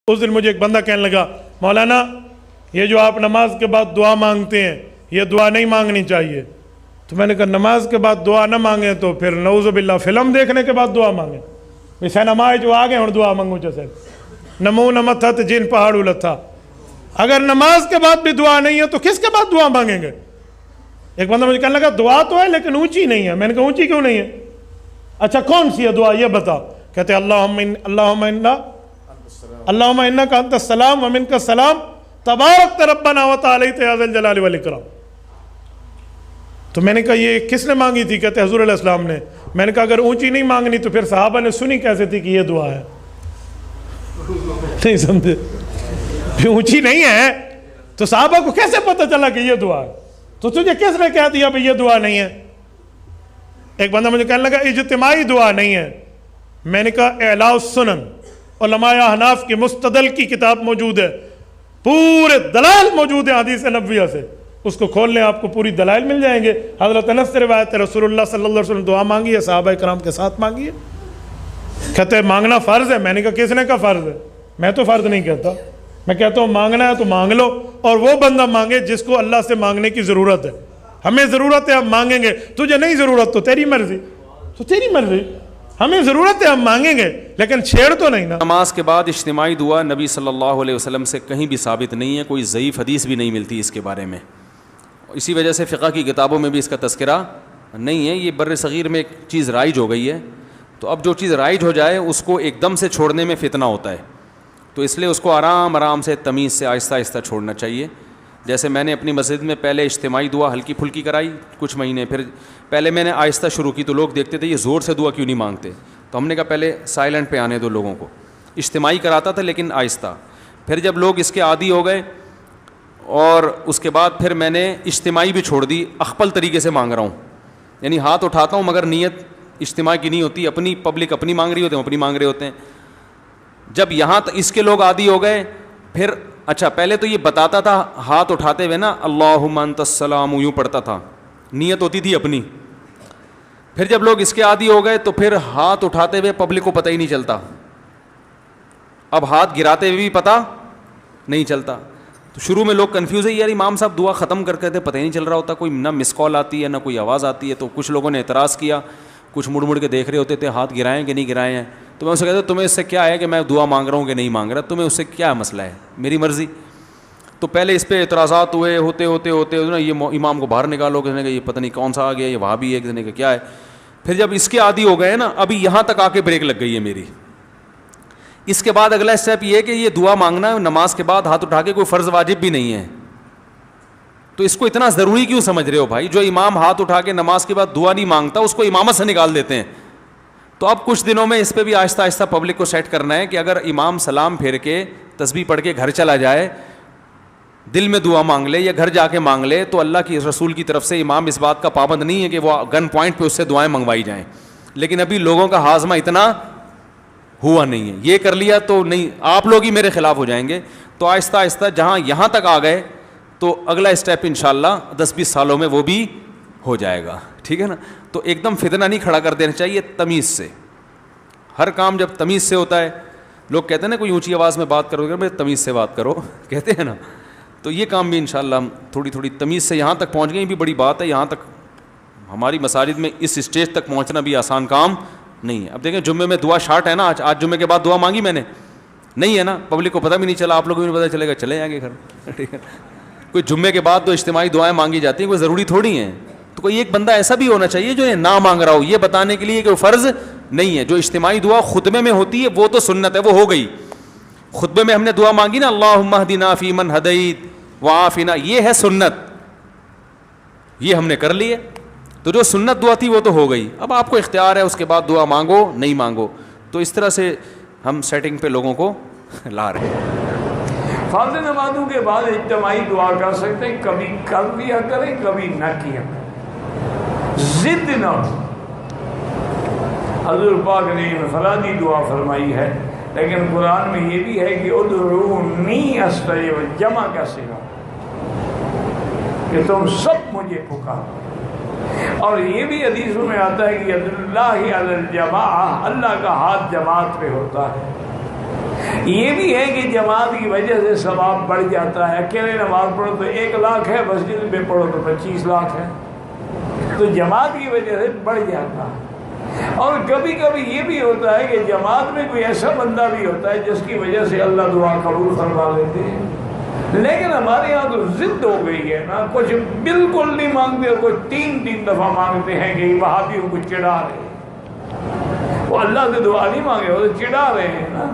اس دن مجھے ایک بندہ کہنے لگا مولانا یہ جو آپ نماز کے بعد دعا مانگتے ہیں یہ دعا نہیں مانگنی چاہیے. تو میں نے کہا نماز کے بعد دعا نہ مانگیں تو پھر نعوذ باللہ فلم دیکھنے کے بعد دعا مانگیں. سینما جو آ گئے ہوں دعا مانگو چا صاحب نمو نمتھت جن پہاڑو لتھا. اگر نماز کے بعد بھی دعا نہیں ہے تو کس کے بعد دعا مانگیں گے؟ ایک بندہ مجھے کہنے لگا دعا تو ہے لیکن اونچی نہیں ہے. میں نے کہا اونچی کیوں نہیں ہے؟ اچھا کون سی ہے دعا یہ بتا. کہتے اللہم انک انت السلام و منک السلام تبارک ربنا و تعالیت یا ذا الجلال والاکرام. تو میں نے کہا یہ کس نے مانگی تھی؟ کہتے حضور علیہ السلام نے. میں نے کہا اگر اونچی نہیں مانگنی تو پھر صحابہ نے سنی کیسے تھی کہ یہ دعا ہے؟ نہیں سمجھے؟ پھر اونچی نہیں ہے تو صحابہ کو کیسے پتہ چلا کہ یہ دعا ہے؟ تو تجھے کس نے کہہ دیا بھئی یہ دعا نہیں ہے؟ ایک بندہ مجھے کہنے لگا اجتماعی دعا نہیں ہے. میں نے کہا اعلاء السنن علماء احناف کی مستدل کی کتاب موجود ہے, پورے دلائل موجود ہیں حدیث نبویہ سے, اس کو کھول لیں آپ کو پوری دلائل مل جائیں گے. حضرت انس سے روایت ہے رسول اللہ صلی اللہ علیہ وسلم دعا مانگی ہے, صحابہ کرام کے ساتھ مانگی ہے. کہتے ہیں مانگنا فرض ہے. میں نے کہا کس نے کہا فرض ہے؟ میں تو فرض نہیں کہتا, میں کہتا ہوں مانگنا ہے تو مانگ لو, اور وہ بندہ مانگے جس کو اللہ سے مانگنے کی ضرورت ہے. ہمیں ضرورت ہے ہم مانگیں گے, تجھے نہیں ضرورت تو تیری مرضی, تو تیری مرضی. ہمیں ضرورت ہے ہم مانگیں گے لیکن چھیڑ تو نہیں نا. نماز کے بعد اجتماعی دعا نبی صلی اللہ علیہ وسلم سے کہیں بھی ثابت نہیں ہے, کوئی ضعیف حدیث بھی نہیں ملتی اس کے بارے میں. اسی وجہ سے فقہ کی کتابوں میں بھی اس کا تذکرہ نہیں ہے. یہ بر صغیر میں ایک چیز رائج ہو گئی ہے, تو اب جو چیز رائج ہو جائے اس کو ایک دم سے چھوڑنے میں فتنہ ہوتا ہے, تو اس لیے اس کو آرام آرام سے تمیز سے آہستہ آہستہ چھوڑنا چاہیے. جیسے میں نے اپنی مسجد میں پہلے اجتماعی دعا ہلکی پھلکی کرائی کچھ مہینے, پھر پہلے میں نے آہستہ شروع کی تو لوگ دیکھتے تھے یہ زور سے دعا کیوں نہیں مانگتے, تو ہم نے کہا پہلے سائلنٹ پہ آنے دو لوگوں کو. اجتماعی کراتا تھا لیکن آہستہ. پھر جب لوگ اس کے عادی ہو گئے اور اس کے بعد پھر میں نے اجتماعی بھی چھوڑ دی, اخپل طریقے سے مانگ رہا ہوں, یعنی ہاتھ اٹھاتا ہوں مگر نیت اجتماع کی نہیں ہوتی, اپنی پبلک اپنی مانگ رہی ہوتے ہیں, اپنی مانگ رہے ہوتے ہیں. جب یہاں اس کے لوگ عادی ہو گئے پھر اچھا پہلے تو یہ بتاتا تھا ہاتھ اٹھاتے ہوئے نا اللہم انت السلام یوں پڑھتا تھا, نیت ہوتی تھی اپنی. پھر جب لوگ اس کے عادی ہو گئے تو پھر ہاتھ اٹھاتے ہوئے پبلک کو پتہ ہی نہیں چلتا, اب ہاتھ گراتے ہوئے بھی پتہ نہیں چلتا. تو شروع میں لوگ کنفیوز ہے یار امام صاحب دعا ختم کرتے تھے پتہ ہی نہیں چل رہا ہوتا, کوئی نہ مس کال آتی ہے نہ کوئی آواز آتی ہے. تو کچھ لوگوں نے اعتراض کیا, کچھ مڑ مڑ کے دیکھ رہے ہوتے تھے ہاتھ گرائیں کہ نہیں گرائے ہیں. تو میں اسے کہتا تمہیں اس سے کیا ہے کہ میں دعا مانگ رہا ہوں کہ نہیں مانگ رہا, تمہیں اس سے کیا مسئلہ ہے, میری مرضی. تو پہلے اس پہ اعتراضات ہوئے, ہوتے ہوتے ہوتے نا یہ امام کو باہر نکالو, کسی نے کہا یہ پتہ نہیں کون سا آ گیا, یہ وہاں بھی ہے, کسی نے کہا کیا ہے. پھر جب اس کے عادی ہو گئے نا, ابھی یہاں تک آ کے بریک لگ گئی ہے میری. اس کے بعد اگلا اسٹیپ یہ ہے کہ یہ دعا مانگنا ہے نماز کے بعد ہاتھ اٹھا کے, کوئی فرض واجب بھی نہیں ہے. تو اس کو اتنا ضروری کیوں سمجھ رہے ہو بھائی؟ جو امام ہاتھ اٹھا کے نماز کے بعد دعا نہیں مانگتا اس کو امامت سے نکال دیتے ہیں. تو اب کچھ دنوں میں اس پہ بھی آہستہ آہستہ پبلک کو سیٹ کرنا ہے کہ اگر امام سلام پھیر کے تسبیح پڑھ کے گھر چلا جائے, دل میں دعا مانگ لے یا گھر جا کے مانگ لے, تو اللہ کی رسول کی طرف سے امام اس بات کا پابند نہیں ہے کہ وہ گن پوائنٹ پہ اس سے دعائیں منگوائی جائیں. لیکن ابھی لوگوں کا ہاضمہ اتنا ہوا نہیں ہے, یہ کر لیا تو نہیں, آپ لوگ ہی میرے خلاف ہو جائیں گے. تو آہستہ آہستہ جہاں یہاں تک آ گئے تو اگلا اسٹیپ انشاءاللہ 10-20 سالوں میں وہ بھی ہو جائے گا, ٹھیک ہے نا. تو ایک دم فتنہ نہیں کھڑا کر دینا چاہیے, تمیز سے. ہر کام جب تمیز سے ہوتا ہے, لوگ کہتے ہیں نا کوئی اونچی آواز میں بات کرو گے, تمیز سے بات کرو کہتے ہیں نا, تو یہ کام بھی انشاءاللہ ہم تھوڑی تھوڑی تمیز سے یہاں تک پہنچ گئے. یہ بھی بڑی بات ہے, یہاں تک ہماری مساجد میں اس اسٹیج تک پہنچنا بھی آسان کام نہیں ہے. اب دیکھیں جمعے میں دعا شارٹ ہے نا, آج جمعے کے بعد دعا مانگی میں نے نہیں ہے نا, پبلک کو پتہ بھی نہیں چلا, آپ لوگوں کو بھی پتہ چلے گا, چلے جائیں گے گھر, ٹھیک ہے. کوئی جمعے کے بعد تو اجتماعی دعائیں مانگی جاتی ہیں, کوئی ضروری تھوڑی ہیں. تو کوئی ایک بندہ ایسا بھی ہونا چاہیے جو یہ نہ مانگ رہا ہو, یہ بتانے کے لیے کہ وہ فرض نہیں ہے. جو اجتماعی دعا خطبے میں ہوتی ہے وہ تو سنت ہے, وہ ہو گئی. خطبے میں ہم نے دعا مانگی نا اللہم اہدنا فیمن ہدیت وعافنا, یہ ہے سنت, یہ ہم نے کر لی ہے. تو جو سنت دعا تھی وہ تو ہو گئی. اب آپ کو اختیار ہے اس کے بعد دعا مانگو نہیں مانگو. تو اس طرح سے ہم سیٹنگ پہ لوگوں کو لا رہے ہیں. فرض نمازوں کے بعد اجتماعی دعا کر سکتے ہیں, کبھی کر لیا کریں کبھی نہ کیا کریں, ضد نہ ہو. حضور پاک نے انفرادی دعا فرمائی ہے, لیکن قرآن میں یہ بھی ہے کہ ادعونی استجب, جمع کا صیغہ کہ تم سب مجھے پکارو. اور یہ بھی حدیثوں میں آتا ہے کہ ید اللہ علی الجماعہ, اللہ کا ہاتھ جماعت پہ ہوتا ہے. یہ بھی ہے کہ جماعت کی وجہ سے ثواب بڑھ جاتا ہے. اکیلے نماز پڑھو تو 1 لاکھ ہے, مسجد میں پڑھو تو 25 لاکھ ہے, تو جماعت کی وجہ سے بڑھ جاتا ہے. اور کبھی کبھی یہ بھی ہوتا ہے کہ جماعت میں کوئی ایسا بندہ بھی ہوتا ہے جس کی وجہ سے اللہ دعا قبول فرما لیتے ہیں. لیکن ہمارے یہاں تو ضد ہو گئی ہے نا, کچھ بالکل نہیں مانگتے, کچھ 3 دفعہ مانگتے ہیں کہ وہابیوں کو چڑھا رہے ہیں. وہ اللہ سے دعا نہیں مانگے, وہ تو چڑھا رہے ہیں نا.